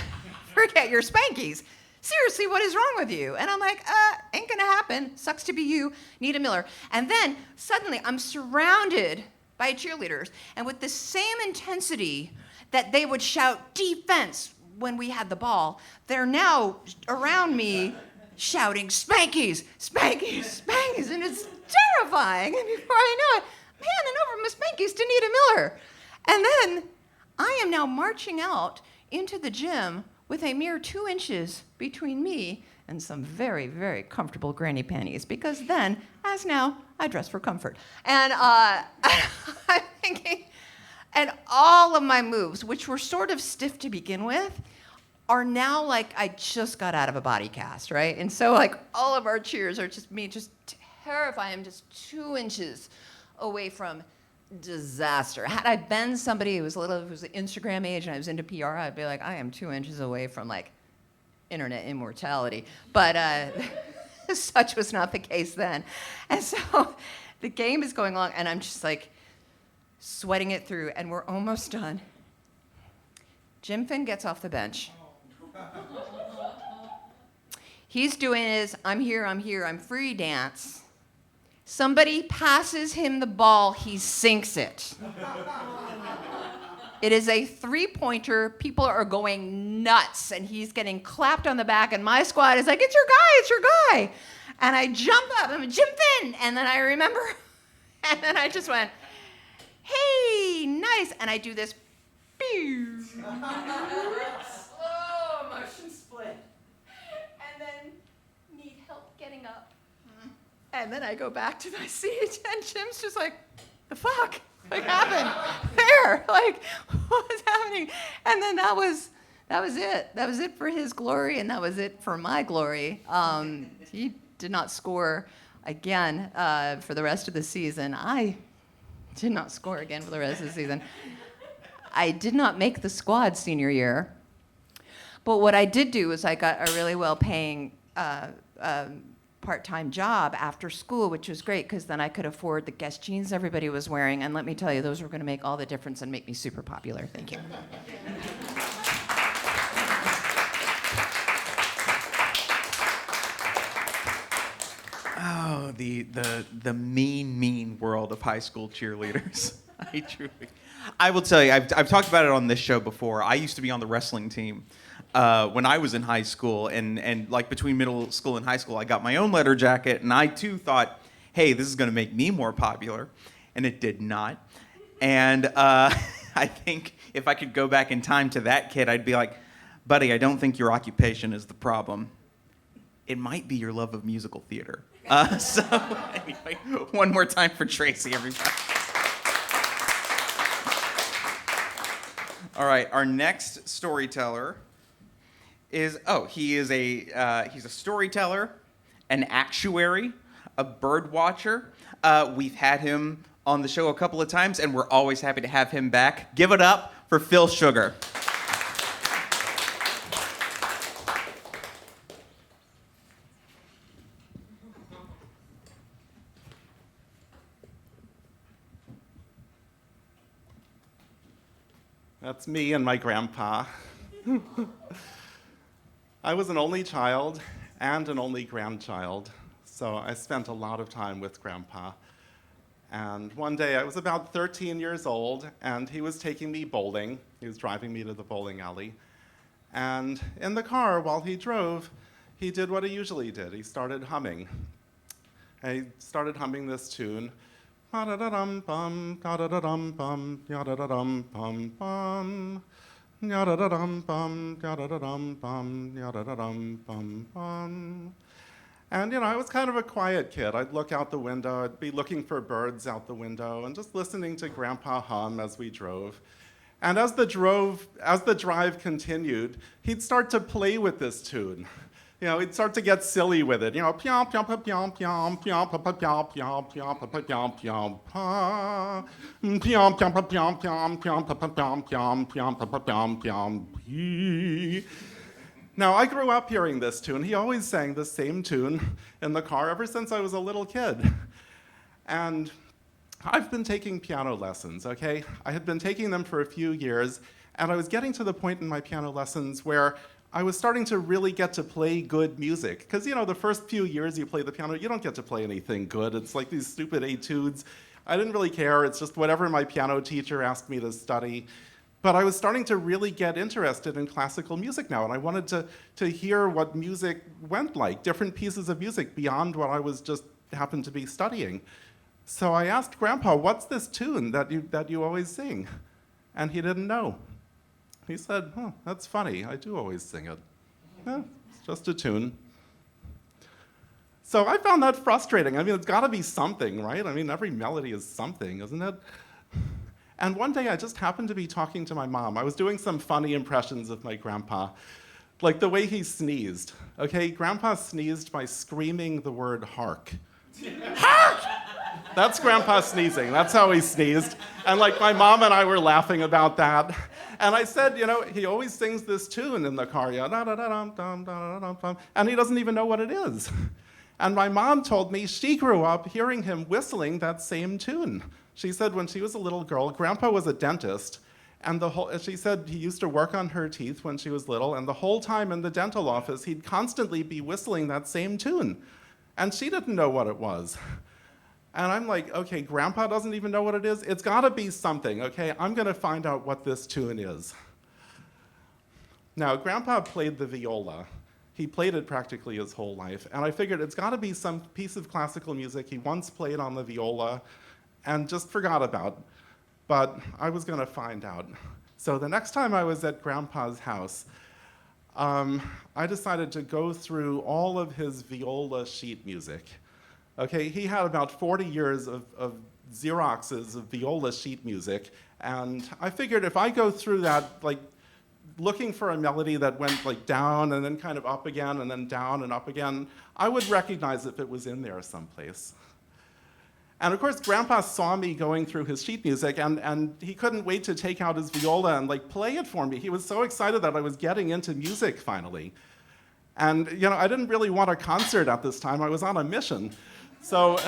forget your Spankies. Seriously, what is wrong with you? And I'm like, ain't gonna happen. Sucks to be you, Nita Miller. And then suddenly I'm surrounded by cheerleaders, and with the same intensity that they would shout defense when we had the ball, they're now around me shouting Spankies, Spankies, Spankies, and it's terrifying. And before I know it, I'm handing over my Spankies to Nita Miller. And then I am now marching out into the gym with a mere 2 inches between me and some very, very comfortable granny panties, because then, as now, I dress for comfort. And I'm thinking, and all of my moves, which were sort of stiff to begin with, are now like I just got out of a body cast, right? And so all of our cheers are just me just terrified. I'm just 2 inches away from disaster. Had I been somebody who was the Instagram age and I was into PR, I'd be like, I am 2 inches away from internet immortality. But such was not the case then. And so the game is going along, and I'm just like, sweating it through, and we're almost done. Jim Finn gets off the bench. He's doing his I'm here, I'm free dance. Somebody passes him the ball, he sinks it. It is a three-pointer. People are going nuts, and he's getting clapped on the back, and my squad is like, it's your guy. And I jump up, I'm Jim Finn, and then I remember, and then I just went, hey, nice, and I do this, slow motion split, and then need help getting up. And then I go back to my seat, and Jim's just like, the fuck? What happened there? Like, what was happening? And then that was it. That was it for his glory, and that was it for my glory. He did not score again for the rest of the season. I did not score again for the rest of the season. I did not make the squad senior year. But what I did do is I got a really well-paying part-time job after school, which was great because then I could afford the Guess jeans everybody was wearing, and let me tell you, those were going to make all the difference and make me super popular. Thank you. Oh, the mean world of high school cheerleaders. I will tell you, I've talked about it on this show before. I used to be on the wrestling team when I was in high school, and like between middle school and high school, I got my own letter jacket, and I too thought, hey, this is going to make me more popular, and it did not. And I think if I could go back in time to that kid, I'd be like, buddy, I don't think your occupation is the problem. It might be your love of musical theater. So anyway, one more time for Tracy, everybody. All right, our next storyteller is, he's a storyteller, an actuary, a bird watcher. We've had him on the show a couple of times, and we're always happy to have him back. Give it up for Phil Sugar. That's me and my grandpa. I was an only child and an only grandchild, so I spent a lot of time with Grandpa. And one day I was about 13 years old, and he was taking me bowling. He was driving me to the bowling alley. And in the car, while he drove, he did what he usually did. He started humming. And he started humming this tune. Da-da-da-dum-bum, da-da-da-dum-bum, ya-da-da-dum-bum-bum. Ya-da-da-dum-bum, ya-da-da-dum-bum, ya-da-da-dum-bum-bum. And, I was kind of a quiet kid. I'd look out the window, I'd be looking for birds out the window, and just listening to Grandpa hum as we drove. And as the drive continued, he'd start to play with this tune. He'd start to get silly with it. Piom, piom, piom, piom, piom, piom, piom, piom, piom, piom, piom, piom, pa. Piom, piom, piom, piom, piom, piom, piom, piom, piom, piom, piom. Now, I grew up hearing this tune. He always sang the same tune in the car ever since I was a little kid. And I've been taking piano lessons, okay? I had been taking them for a few years, and I was getting to the point in my piano lessons where I was starting to really get to play good music. Because, the first few years you play the piano, you don't get to play anything good. It's like these stupid etudes. I didn't really care. It's just whatever my piano teacher asked me to study. But I was starting to really get interested in classical music now, and I wanted to hear what music went like, different pieces of music beyond what I was just happened to be studying. So I asked Grandpa, what's this tune that you always sing? And he didn't know. He said, that's funny, I do always sing it. Yeah, it's just a tune. So I found that frustrating. It's gotta be something, right? Every melody is something, isn't it? And one day I just happened to be talking to my mom. I was doing some funny impressions of my grandpa, like the way he sneezed. Okay, Grandpa sneezed by screaming the word hark. Hark! That's Grandpa sneezing. That's how he sneezed. And my mom and I were laughing about that. And I said, he always sings this tune in the car, and he doesn't even know what it is. And my mom told me she grew up hearing him whistling that same tune. She said when she was a little girl, Grandpa was a dentist, and she said he used to work on her teeth when she was little, and the whole time in the dental office, he'd constantly be whistling that same tune. And she didn't know what it was. And I'm like, okay, Grandpa doesn't even know what it is? It's gotta be something, okay? I'm gonna find out what this tune is. Now, Grandpa played the viola. He played it practically his whole life. And I figured it's gotta be some piece of classical music he once played on the viola and just forgot about. But I was gonna find out. So the next time I was at Grandpa's house, I decided to go through all of his viola sheet music. Okay, he had about 40 years of Xeroxes of viola sheet music, and I figured if I go through that, like, looking for a melody that went like down and then kind of up again and then down and up again, I would recognize if it was in there someplace. And of course, Grandpa saw me going through his sheet music, and he couldn't wait to take out his viola and like play it for me. He was so excited that I was getting into music finally. And I didn't really want a concert at this time. I was on a mission. So,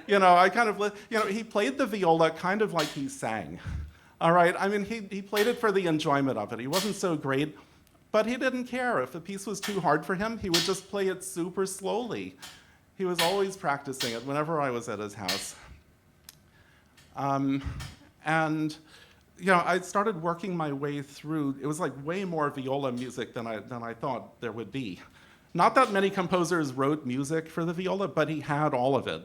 I kind of, he played the viola kind of like he sang. All right, I mean, he played it for the enjoyment of it. He wasn't so great, but he didn't care. If a piece was too hard for him, he would just play it super slowly. He was always practicing it whenever I was at his house. I started working my way through. It was like way more viola music than I thought there would be. Not that many composers wrote music for the viola, but he had all of it.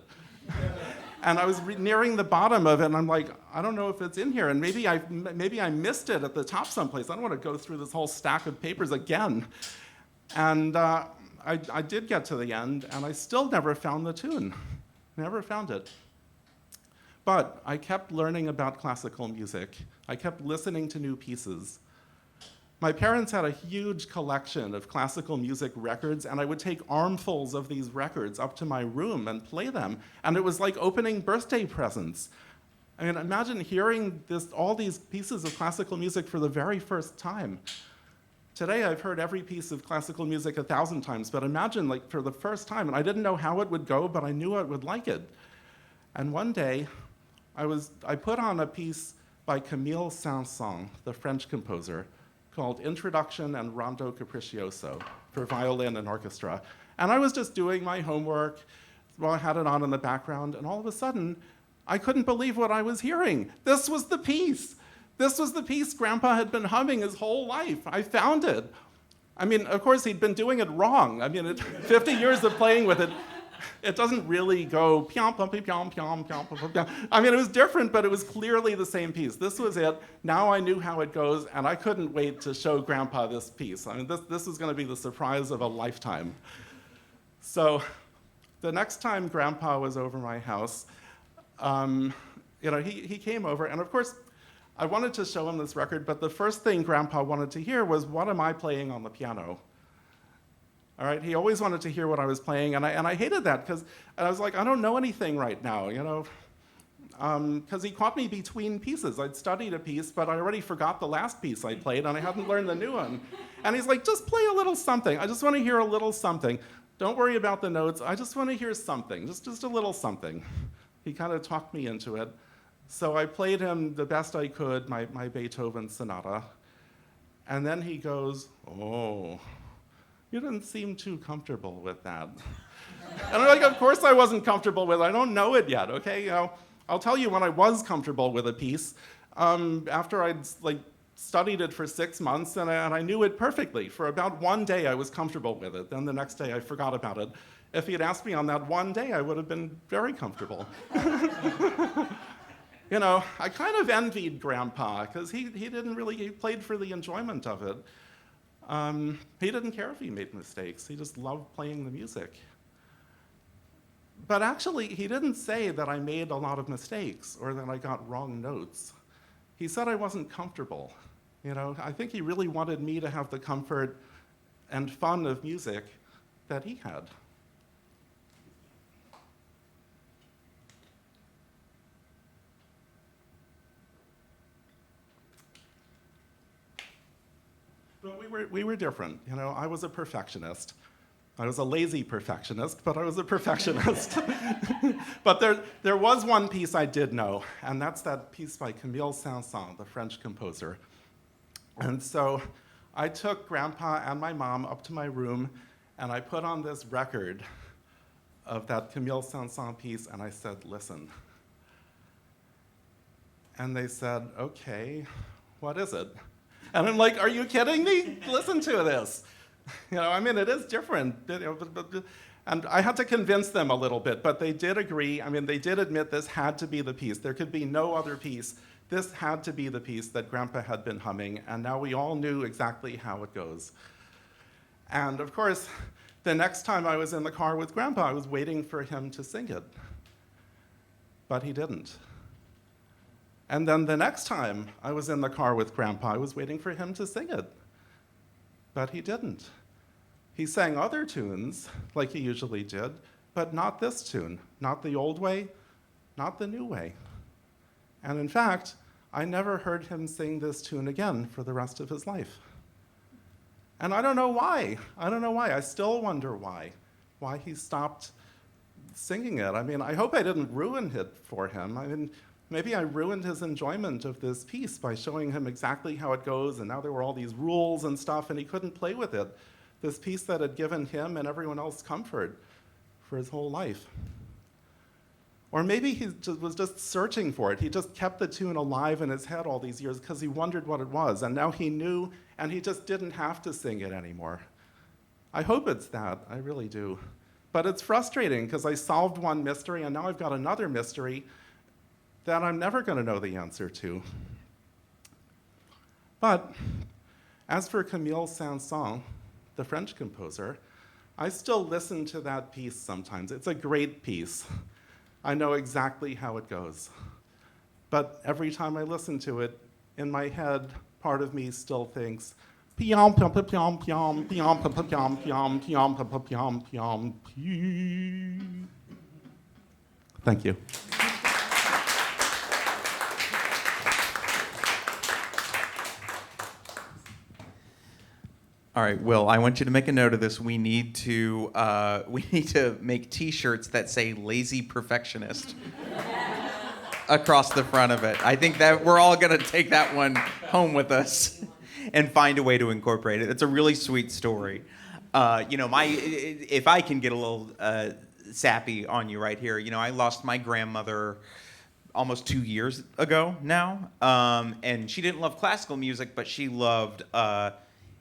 And I was nearing the bottom of it, and I'm like, I don't know if it's in here, and maybe I missed it at the top someplace. I don't want to go through this whole stack of papers again. And I did get to the end, and I still never found the tune. Never found it. But I kept learning about classical music. I kept listening to new pieces. My parents had a huge collection of classical music records, and I would take armfuls of these records up to my room and play them. And it was like opening birthday presents. I mean, imagine hearing all these pieces of classical music for the very first time. Today, I've heard every piece of classical music 1,000 times, but imagine, like, for the first time, and I didn't know how it would go, but I knew I would like it. And one day, I put on a piece by Camille Saint-Saëns, the French composer, called Introduction and Rondo Capriccioso for violin and orchestra. And I was just doing my homework while I had it on in the background, and all of a sudden, I couldn't believe what I was hearing. This was the piece. This was the piece Grandpa had been humming his whole life. I found it. I mean, of course, he'd been doing it wrong. I mean, 50 years of playing with it, it doesn't really go piam, pum, piam, piam, piam, piam, piam. I mean, it was different, but it was clearly the same piece. This was it. Now I knew how it goes, and I couldn't wait to show Grandpa this piece. I mean, this was going to be the surprise of a lifetime. So the next time Grandpa was over my house, he came over, and of course, I wanted to show him this record, but the first thing Grandpa wanted to hear was, what am I playing on the piano? All right, he always wanted to hear what I was playing, and I hated that, because I was like, I don't know anything right now, because he caught me between pieces. I'd studied a piece, but I already forgot the last piece I played, and I hadn't learned the new one. And he's like, just play a little something. I just want to hear a little something. Don't worry about the notes. I just want to hear something, just a little something. He kind of talked me into it. So I played him the best I could, my Beethoven sonata. And then he goes, oh, you didn't seem too comfortable with that. And I'm like, of course I wasn't comfortable with it. I don't know it yet, okay? I'll tell you when I was comfortable with a piece, after I'd studied it for 6 months, and I knew it perfectly. For about one day, I was comfortable with it. Then the next day, I forgot about it. If he had asked me on that one day, I would have been very comfortable. I kind of envied Grandpa, because he played for the enjoyment of it. He didn't care if he made mistakes. He just loved playing the music. But actually, he didn't say that I made a lot of mistakes or that I got wrong notes. He said I wasn't comfortable. I think he really wanted me to have the comfort and fun of music that he had. But we were different. I was a perfectionist. I was a lazy perfectionist, but I was a perfectionist. But there was one piece I did know, and that's that piece by Camille Saint-Saëns, the French composer. And so I took Grandpa and my mom up to my room, and I put on this record of that Camille Saint-Saëns piece, and I said, listen. And they said, okay, what is it? And I'm like, are you kidding me? Listen to this. I mean, it is different. And I had to convince them a little bit, but they did agree. I mean, they did admit this had to be the piece. There could be no other piece. This had to be the piece that Grandpa had been humming, and now we all knew exactly how it goes. And of course, the next time I was in the car with Grandpa, I was waiting for him to sing it. But he didn't. And then the next time I was in the car with Grandpa, I was waiting for him to sing it. But he didn't. He sang other tunes, like he usually did, but not this tune, not the old way, not the new way. And in fact, I never heard him sing this tune again for the rest of his life. And I don't know why. I still wonder why he stopped singing it. I mean, I hope I didn't ruin it for him. I mean, maybe I ruined his enjoyment of this piece by showing him exactly how it goes, and now there were all these rules and stuff, and he couldn't play with it. This piece that had given him and everyone else comfort for his whole life. Or maybe he was just searching for it. He just kept the tune alive in his head all these years because he wondered what it was, and now he knew, and he just didn't have to sing it anymore. I hope it's that, I really do. But it's frustrating because I solved one mystery, and now I've got another mystery that I'm never going to know the answer to. But as for Camille Saint-Saëns, the French composer, I still listen to that piece sometimes. It's a great piece. I know exactly how it goes. But every time I listen to it, in my head, part of me still thinks, piam piam piam piam piam piam piam piam piam piam piam. Thank you. All right, Will, I want you to make a note of this. We need to make T-shirts that say "Lazy Perfectionist" across the front of it. I think that we're all gonna take that one home with us and find a way to incorporate it. It's a really sweet story. If I can get a little sappy on you right here, I lost my grandmother almost 2 years ago now, and she didn't love classical music, but she loved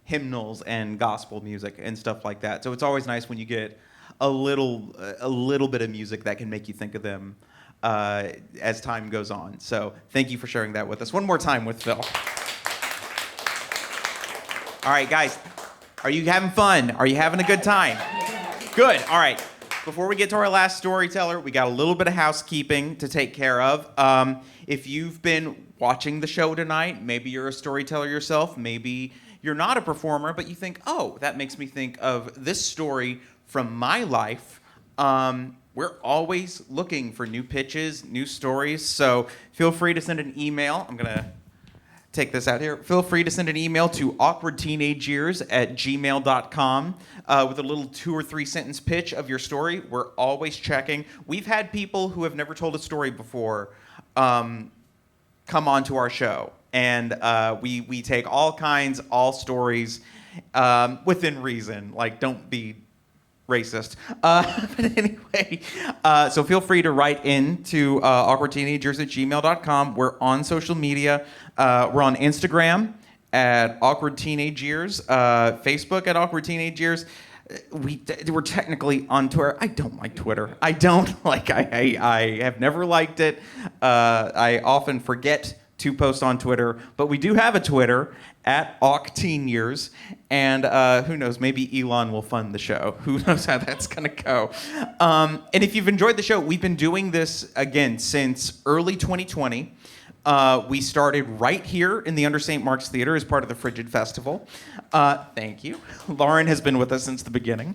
hymnals and gospel music and stuff like that. So it's always nice when you get a little bit of music that can make you think of them as time goes on. So thank you for sharing that with us. One more time with Phil. All right, guys, are you having fun? Are you having a good time? Good. All right. Before we get to our last storyteller, we got a little bit of housekeeping to take care of. If you've been watching the show tonight, maybe you're a storyteller yourself, maybe you're not a performer, but you think, oh, that makes me think of this story from my life. We're always looking for new pitches, new stories, so feel free to send an email. I'm going to take this out here. Feel free to send an email to awkwardteenageyears@gmail.com with a little 2 or 3 sentence pitch of your story. We're always checking. We've had people who have never told a story before come onto our show. And we take all stories within reason. Like, don't be racist. But anyway, so feel free to write in to awkwardteenagers@gmail.com. We're on social media. We're on Instagram at Awkward Teenage Years, Facebook at Awkward Teenage Years. We're technically on Twitter. I don't like Twitter. I have never liked it. I often forget to post on Twitter, but we do have a Twitter at AwkTeenYears, and who knows, maybe Elon will fund the show. Who knows how that's gonna go. And if you've enjoyed the show, we've been doing this again since early 2020. We started right here in the Under St. Mark's Theater as part of the Frigid Festival. Thank you. Lauren has been with us since the beginning.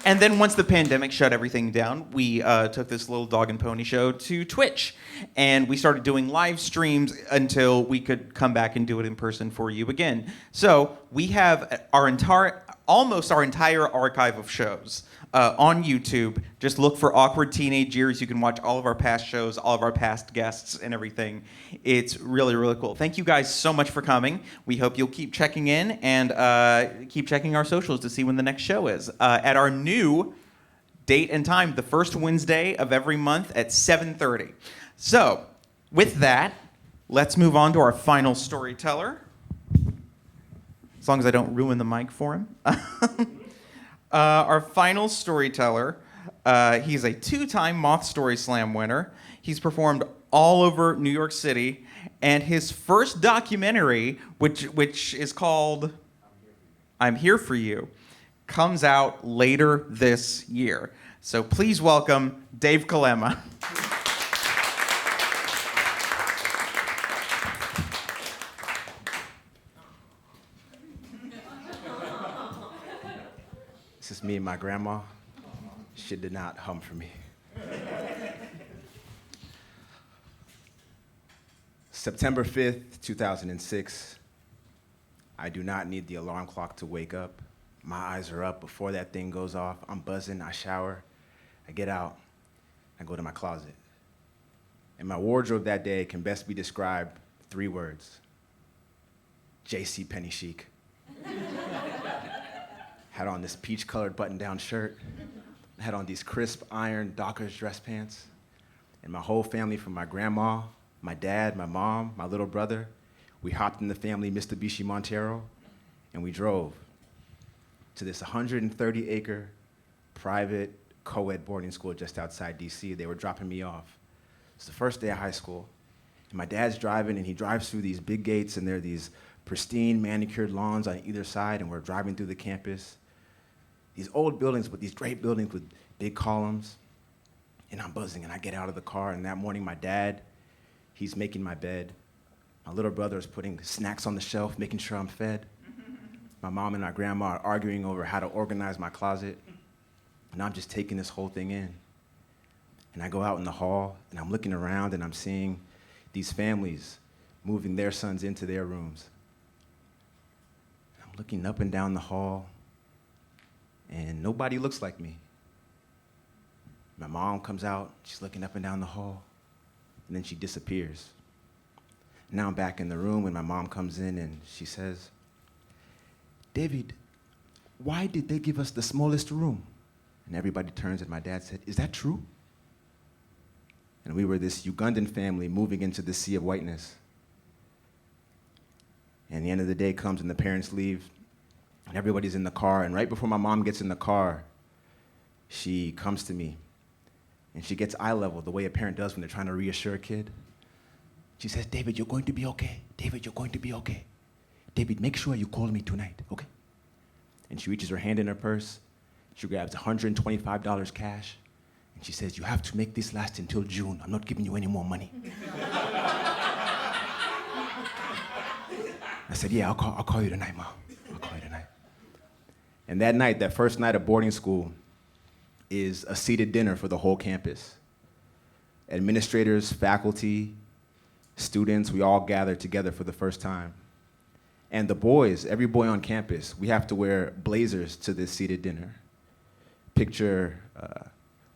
And then once the pandemic shut everything down, we took this little dog and pony show to Twitch. And we started doing live streams until we could come back and do it in person for you again. So we have almost our entire archive of shows on YouTube. Just look for Awkward Teenage Years. You can watch all of our past shows, all of our past guests and everything. It's really, really cool. Thank you guys so much for coming. We hope you'll keep checking in and keep checking our socials to see when the next show is. At our new date and time, the first Wednesday of every month at 7:30. So, with that, let's move on to our final storyteller. As long as I don't ruin the mic for him. Our final storyteller, he's a 2-time Moth Story Slam winner. He's performed all over New York City, and his first documentary, which is called I'm Here For You, comes out later this year. So please welcome Dave Kalema. This is me and my grandma. She did not hum for me. September 5th, 2006. I do not need the alarm clock to wake up. My eyes are up before that thing goes off. I'm buzzing, I shower, I get out, I go to my closet. And my wardrobe that day can best be described 3 words. J.C. Penney chic. Had on this peach-colored button-down shirt, had on these crisp iron Dockers dress pants, and my whole family, from my grandma, my dad, my mom, my little brother, we hopped in the family Mitsubishi Montero, and we drove to this 130-acre private co-ed boarding school just outside DC. They were dropping me off. It's the first day of high school, and my dad's driving, and he drives through these big gates, and there are these pristine manicured lawns on either side, and we're driving through the campus. These old buildings, but these great buildings with big columns. And I'm buzzing, and I get out of the car, and that morning my dad, he's making my bed. My little brother is putting snacks on the shelf, making sure I'm fed. My mom and my grandma are arguing over how to organize my closet. And I'm just taking this whole thing in. And I go out in the hall, and I'm looking around, and I'm seeing these families moving their sons into their rooms. I'm looking up and down the hall, and nobody looks like me. My mom comes out, she's looking up and down the hall, and then she disappears. Now I'm back in the room, and my mom comes in, and she says, "David, why did they give us the smallest room?" And everybody turns, and my dad said, "Is that true?" And we were this Ugandan family moving into the sea of whiteness. And the end of the day comes, and the parents leave, and everybody's in the car, and right before my mom gets in the car, she comes to me, and she gets eye level, the way a parent does when they're trying to reassure a kid. She says, "David, you're going to be okay. David, you're going to be okay. David, make sure you call me tonight, okay?" And she reaches her hand in her purse, she grabs $125 cash, and she says, "You have to make this last until June. I'm not giving you any more money." I said, "Yeah, I'll call you tonight, Mom. I'll call you tonight." And that night, that first night of boarding school, is a seated dinner for the whole campus. Administrators, faculty, students, we all gathered together for the first time. And the boys, every boy on campus, we have to wear blazers to this seated dinner. Picture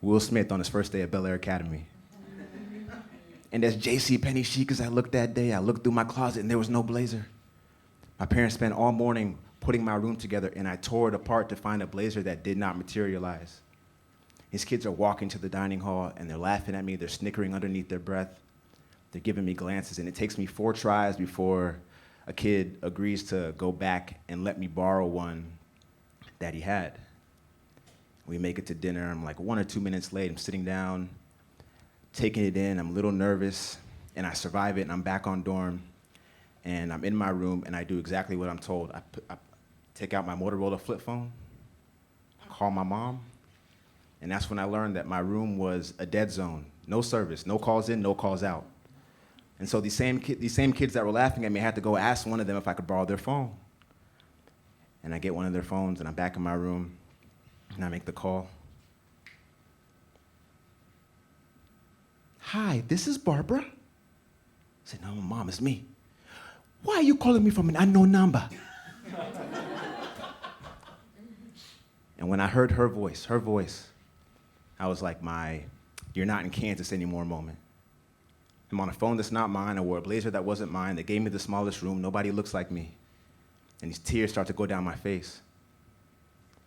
Will Smith on his first day at Bel Air Academy. And as J.C. Penney chic as I looked that day, I looked through my closet and there was no blazer. My parents spent all morning putting my room together, and I tore it apart to find a blazer that did not materialize. These kids are walking to the dining hall, and they're laughing at me. They're snickering underneath their breath. They're giving me glances, and it takes me 4 tries before a kid agrees to go back and let me borrow one that he had. We make it to dinner. I'm like 1 or 2 minutes late. I'm sitting down, taking it in. I'm a little nervous, and I survive it, and I'm back on dorm. And I'm in my room, and I do exactly what I'm told. I take out my Motorola flip phone, call my mom, and that's when I learned that my room was a dead zone. No service, no calls in, no calls out. And so these same kids that were laughing at me, I had to go ask one of them if I could borrow their phone. And I get one of their phones, and I'm back in my room, And I make the call. Hi, this is Barbara. I said, no, Mom, it's me. Why are you calling me from an unknown number? And when I heard her voice, I was like, you're not in Kansas anymore moment. I'm on a phone that's not mine. I wore a blazer that wasn't mine. They gave me the smallest room. Nobody looks like me. And these tears start to go down my face.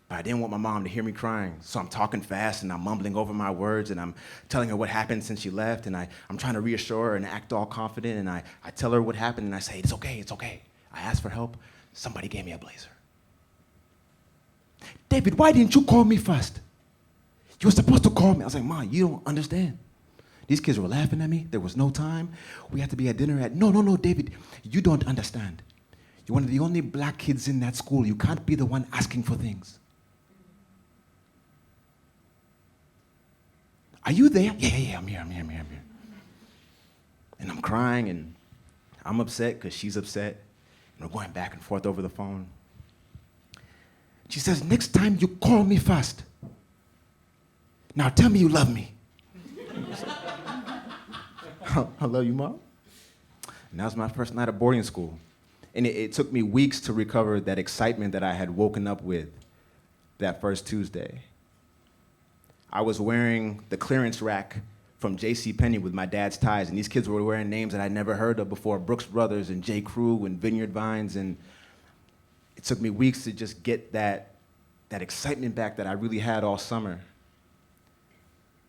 But I didn't want my mom to hear me crying, so I'm talking fast and I'm mumbling over my words and I'm telling her what happened since she left, and I'm trying to reassure her and act all confident, and I tell her what happened and I say, it's okay. I asked for help. Somebody gave me a blazer. David, why didn't you call me first? You were supposed to call me. I was like, Mom, you don't understand. These kids were laughing at me. There was no time. We had to be at dinner at, no, David, you don't understand. You're one of the only black kids in that school. You can't be the one asking for things. Are you there? Yeah, I'm here. And I'm crying, and I'm upset because she's upset. And we're going back and forth over the phone. She says, next time you call me first. Now tell me you love me. I love you, Mom. And that was my first night at boarding school. And it took me weeks to recover that excitement that I had woken up with that first Tuesday. I was wearing the clearance rack from JCPenney with my dad's ties, and these kids were wearing names that I'd never heard of before, Brooks Brothers and J. Crew and Vineyard Vines, and it took me weeks to just get that excitement back that I really had all summer.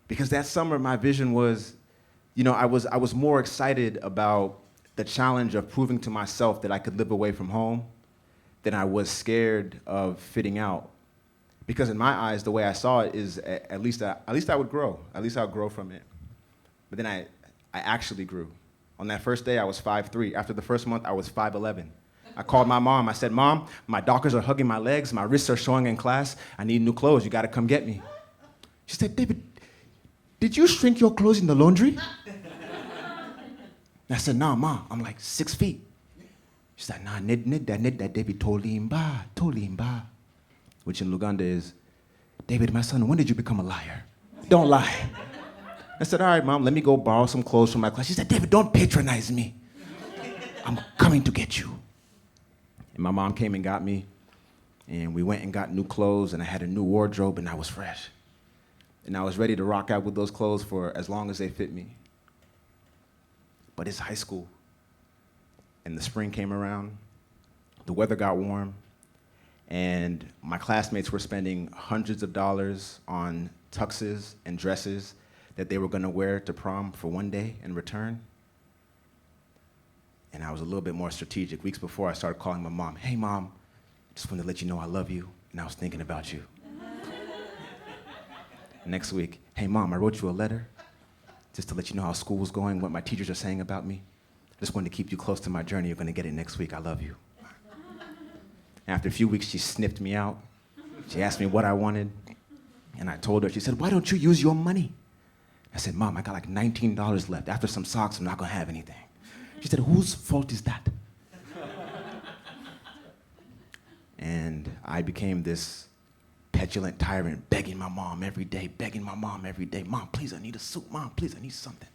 Because that summer, my vision was, I was more excited about the challenge of proving to myself that I could live away from home than I was scared of fitting out. Because in my eyes, the way I saw it is at least I would grow. At least I would grow from it. But then I actually grew. On that first day, I was 5'3". After the first month, I was 5'11". I called my mom. I said, Mom, my dockers are hugging my legs. My wrists are showing in class. I need new clothes. You got to come get me. She said, David, did you shrink your clothes in the laundry? I said, nah, Ma, I'm like 6 feet. She said, nah, nid that David tolimba. Which in Luganda is, David, my son, when did you become a liar? Don't lie. I said, all right, Mom, let me go borrow some clothes from my class. She said, David, don't patronize me. I'm coming to get you. And my mom came and got me, and we went and got new clothes, and I had a new wardrobe, and I was fresh. And I was ready to rock out with those clothes for as long as they fit me. But it's high school, and the spring came around, the weather got warm, and my classmates were spending hundreds of dollars on tuxes and dresses that they were gonna wear to prom for one day and return. And I was a little bit more strategic. Weeks before, I started calling my mom. Hey, Mom, just wanted to let you know I love you, and I was thinking about you. Next week, hey, Mom, I wrote you a letter just to let you know how school was going, what my teachers are saying about me. I just wanted to keep you close to my journey. You're gonna get it next week. I love you. After a few weeks, she sniffed me out. She asked me what I wanted, and I told her. She said, why don't you use your money? I said, Mom, I got like $19 left. After some socks, I'm not gonna have anything. She said, whose fault is that? And I became this petulant tyrant, begging my mom every day. Mom, please, I need a suit. Mom, please, I need something.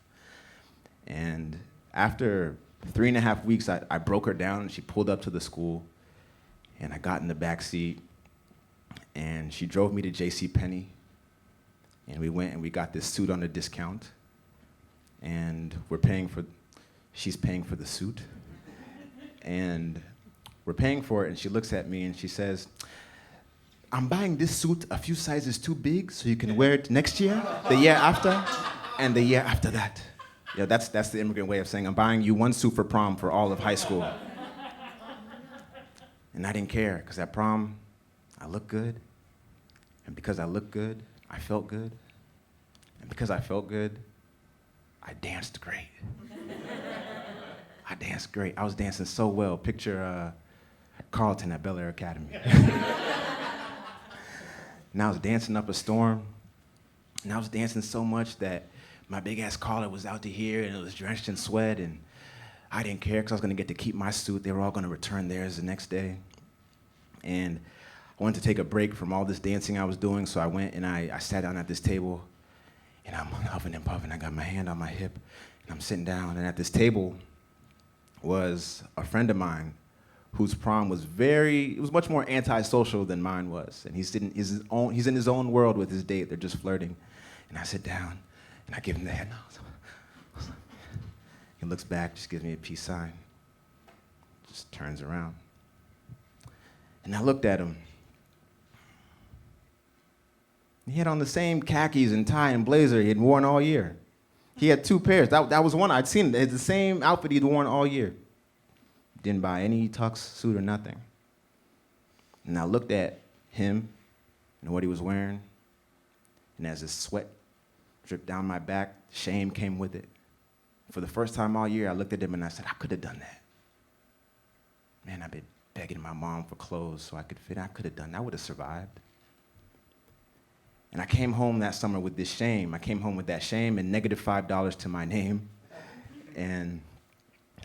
And after 3.5 weeks, I broke her down, and she pulled up to the school, and I got in the back seat, and she drove me to JCPenney, and we went and we got this suit on a discount, and she's paying for the suit, and we're paying for it, and she looks at me and she says, I'm buying this suit a few sizes too big so you can wear it next year, the year after, and the year after that. Yeah, that's the immigrant way of saying I'm buying you one suit for prom for all of high school. And I didn't care, because at prom, I looked good. And because I looked good, I felt good. And because I felt good, I danced great. I danced great. I was dancing so well. Picture Carlton at Bel Air Academy. And I was dancing up a storm. And I was dancing so much that my big-ass collar was out to here, and it was drenched in sweat, and I didn't care, because I was going to get to keep my suit. They were all going to return theirs the next day. And I wanted to take a break from all this dancing I was doing, so I went and I sat down at this table, and I'm huffing and puffing. I got my hand on my hip, and I'm sitting down, and at this table was a friend of mine whose prom was much more antisocial than mine was. And he's in his own world with his date. They're just flirting. And I sit down, and I give him the head nod. He looks back, just gives me a peace sign, just turns around. And I looked at him. He had on the same khakis and tie and blazer he had worn all year. He had 2 pairs. That was one I'd seen. It's the same outfit he'd worn all year. Didn't buy any tux suit or nothing. And I looked at him and what he was wearing, and as his sweat dripped down my back, shame came with it. For the first time all year, I looked at him and I said, I could have done that. Man, I've been begging my mom for clothes so I could fit. I could have done that. I would have survived. And I came home that summer with this shame. I came home with that shame and negative $5 to my name. And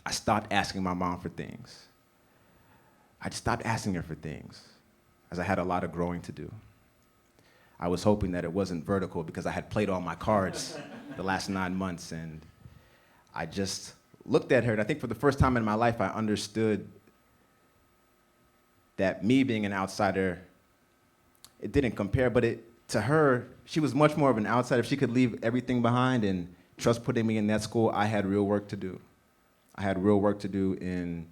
I stopped asking my mom for things. I just stopped asking her for things, as I had a lot of growing to do. I was hoping that it wasn't vertical because I had played all my cards the last 9 months, and I just looked at her, and I think for the first time in my life, I understood that me being an outsider, it didn't compare, but to her, she was much more of an outsider. If she could leave everything behind and trust putting me in that school, I had real work to do. I had real work to do in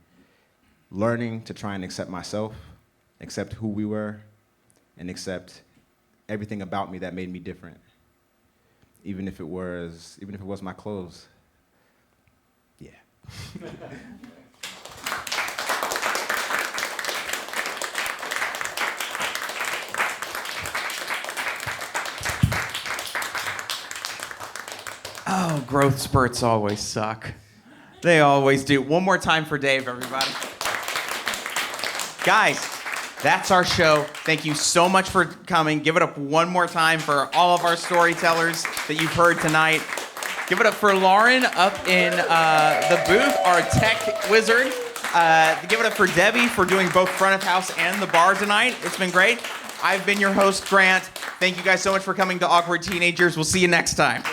learning to try and accept myself, accept who we were, and accept everything about me that made me different, even if it was my clothes. Yeah. Oh, growth spurts always suck. They always do. One more time for Dave, everybody. Guys, that's our show. Thank you so much for coming. Give it up one more time for all of our storytellers that you've heard tonight. Give it up for Lauren up in the booth, our tech wizard. Give it up for Debbie for doing both front of house and the bar tonight. It's been great. I've been your host, Grant. Thank you guys so much for coming to Awkward Teenagers. We'll see you next time.